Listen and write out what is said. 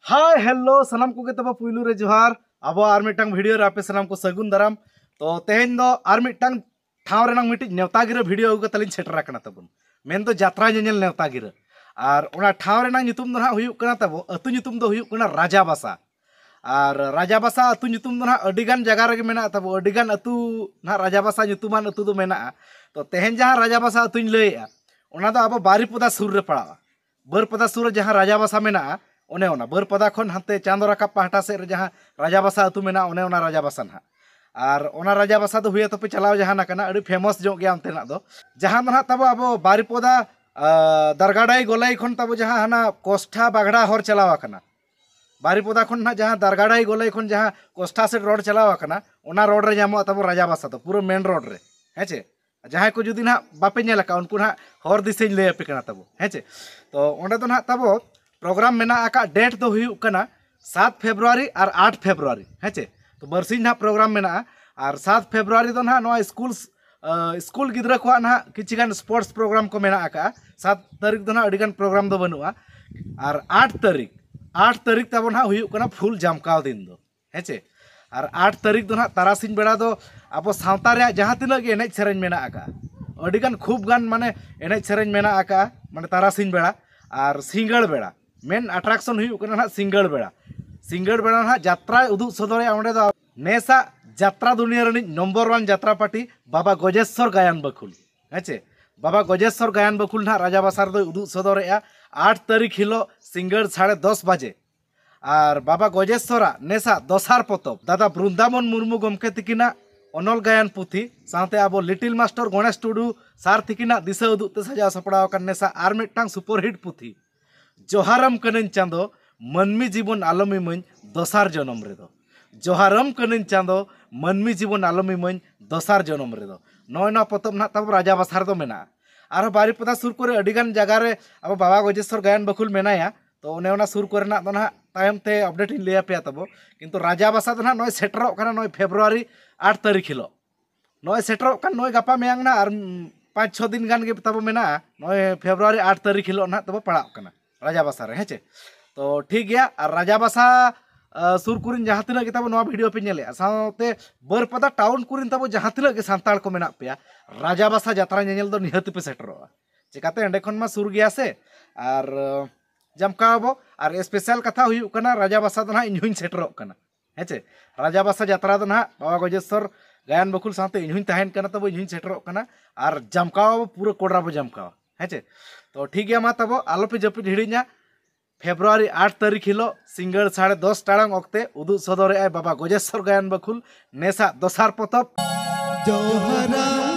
hi hello सनाम को तब पुलू रे जोहार अब आर मिटंग वीडियो रे आपे सनाम को सगुन दाराम तो तेहेन दो आर मिटंग ठाव रेनांग मिटी नेवतागिरा वीडियो अगु तलिन सेटरा कना तबन मेन दो यात्रा नेल नेवतागिरा और ओना ठाव रेनांग nyutum दो ना हुयुक कना तबो अतु nyutum दो हुयुक कना राजाबासा और राजाबासा अतु nyutum दो ना अडिगान जगह रे मेना तबो अडिगान अतु ना राजाबासा nyutuman अतु दो मेना तो तेहेन जहां राजाबासा अतुñ लैया ओना दो अब बारिपदा सुर रे पड़ा बरपदा सुर जहां राजाबासा मेना ओने ओना बरपदा खन हाते चांदो राकाब पाहटा से जहां राजाबासा अतु मेना ओने ओना राजाबासा ना और ओना राजाबासा दो हुए तो पे चलाव जहां ना कना अड़ी फेमस जो गया अंते ना दो जहां ना तब अब बारिपदा दरगाड़ाई गोलाई खन तब जहां हाना कोष्ठा बागड़ा हर चलावा कना बारिपदा खन ना जहां दरगाड़ाई गोलाई खन जहां कोष्ठा से रोड चलावा कना ओना रोड रे जामो तब राजाबासा तो पूरा मेन रोड रे हेचे जहां को जुदी ना बापे नेला का उनको ना हर दिसेñ लay पे कना तब हेचे तो ओंडे तो ना तब प्रोग्राम मेना आका डेट दो हुयुक कना 7 फेब्रुआरी और 8 फेब्रुआरी हेचे तो बरसिन ना प्रोग्राम मेना और 7 फेब्रुआरी दो ना नोआ स्कूल गिद्रा को ना किचिगान स्पोर्ट्स प्रोग्राम को मेना आका 7 तारीख दो ना अडिगान प्रोग्राम दो बनुआ और 8 तारीख तब ना हुयुक कना फुल जामकाव दिन दो हेचे और 8 तारीख दो ना तारासिन बेड़ा दो अब सावता रे जहां तिना के एनेज सेरेñ मेना आका अडिगान खूब गान माने एनेज सेरेñ मेना आका माने तारासिन बेड़ा और सिंगड़ बेड़ा मेन अट्रैक्शन हुयुक कना ना सिंगड़ बेड़ा ना यात्रा उदुग सदरे ओंडे दो नेसा यात्रा दुनिया रनी नंबर 1 यात्रा पार्टी बाबा गजेश्वर गायन बकुल हेचे बाबा गजेश्वर गायन बकुल ना राजाबासार दो उदुग सदरे 8 तारीख हिलो सिंगड़ 10:30 बजे और बाबा गजेश्वरा नेसा दोसार पतब दादा बृंदावन मुर्मू गमके तिकिना अनल गायन पुथी साथे अब लिटिल मास्टर गणेश टुडू सार तिकिना दिशा उदुग ते सजा सपड़ाव कन नेसा आर मिटटांग सुपरहिट पुथी जोहारम कनेन चांदो मनमी जीवन आलमी मन दोसार जन्म रेदो जोहारम कनेन चांदो मनमी जीवन आलमी मन दोसार जन्म रेदो नय ना पतब ना तब राजाबासार दो मेना आरो बारिपदा सुर करे अडिगान जगह रे अब बाबा गजेश्वर गायन बकुल मेनाया तो ओने ओना सुर करे ना तो ना तायम ते अपडेट इन लेया पे तब किंतु राजाबासा दो ना नय सेटरो कना नय फेब्रुआरी 8 तारीख हिलो नय सेटरो कन नय गापा मेयांग ना और 5-6 दिन गान गे तब मेना नय फेब्रुआरी 8 तारीख हिलो ना तब पड़ा कना राजाबासा रे हेचे तो ठीक गया और राजाबासा सुर कुरिन जहां तिना के तब नवा वीडियो पे नेले साथे बरपदा टाउन कुरिन तब जहां तिना के सांताल को मेना पे राजाबासा यात्रा नेल दो निहत पे सेटरो चिकाते एंडे खन मा सुर गया से और जमकाबो और स्पेशल कथा हुयुक कना राजाबासा दो ना इनहुन सेटरो कना हेचे राजाबासा यात्रा दो ना बाबा गजेश्वर गायन बकुल साथे इनहुन तहन कना तब इनहुन सेटरो कना और जमकाबो पूरा कोडरा बो जमकाव हेचे तो ठीक गया मा तब आलो पे जपिद हिड़िया फेब्रुआरी 8 तारीख हिलो सिंगड़ 10:30 टाड़ांग अक्ते उदुग सदरे बाबा गजेश्वर गायन बकुल नेसा दोसार पतब जोहारा